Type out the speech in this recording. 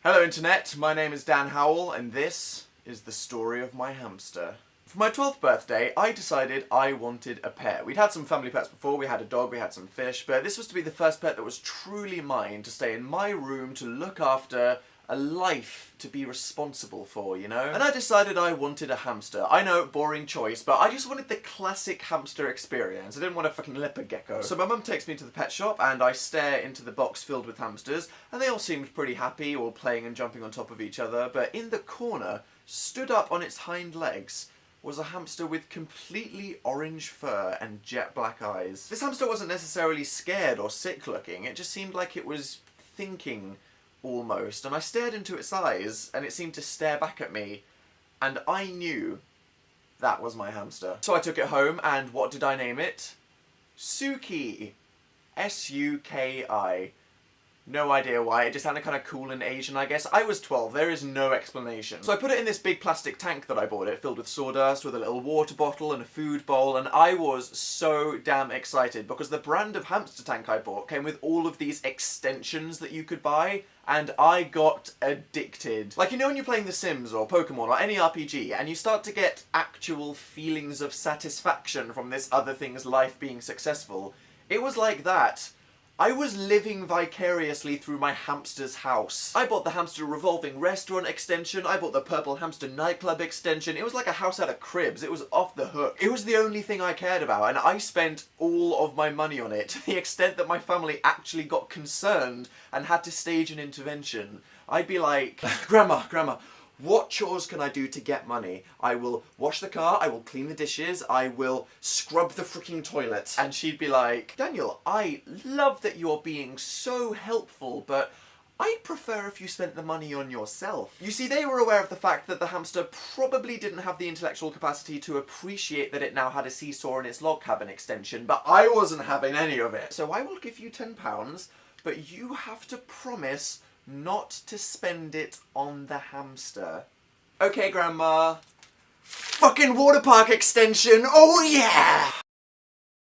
Hello Internet, my name is Dan Howell and this is the story of my hamster. For my 12th birthday, I decided I wanted a pet. We'd had some family pets before, we had a dog, we had some fish, but this was to be the first pet that was truly mine, to stay in my room, to look after, a life to be responsible for, you know? And I decided I wanted a hamster. I know, boring choice, but I just wanted the classic hamster experience. I didn't want a fucking leopard gecko. So my mum takes me to the pet shop and I stare into the box filled with hamsters, and they all seemed pretty happy, all playing and jumping on top of each other, but in the corner, stood up on its hind legs, was a hamster with completely orange fur and jet black eyes. This hamster wasn't necessarily scared or sick looking, it just seemed like it was thinking almost, and I stared into its eyes and it seemed to stare back at me, and I knew that was my hamster. So I took it home and what did I name it? Suki. S-U-K-I. No idea why, it just sounded kind of cool and Asian, I guess. I was 12, there is no explanation. So I put it in this big plastic tank that I bought it, filled with sawdust, with a little water bottle and a food bowl, and I was so damn excited because the brand of hamster tank I bought came with all of these extensions that you could buy, and I got addicted. Like, you know when you're playing The Sims or Pokemon or any RPG, and you start to get actual feelings of satisfaction from this other thing's life being successful? It was like that. I was living vicariously through my hamster's house. I bought the hamster revolving restaurant extension, I bought the purple hamster nightclub extension, it was like a house out of cribs, it was off the hook. It was the only thing I cared about, and I spent all of my money on it, to the extent that my family actually got concerned and had to stage an intervention. I'd be like, Grandma, what chores can I do to get money? I will wash the car, I will clean the dishes, I will scrub the freaking toilet. And she'd be like, Daniel, I love that you're being so helpful, but I'd prefer if you spent the money on yourself. You see, they were aware of the fact that the hamster probably didn't have the intellectual capacity to appreciate that it now had a seesaw in its log cabin extension, but I wasn't having any of it. So I will give you £10, but you have to promise not to spend it on the hamster. Okay, Grandma. Fucking water park extension, oh yeah!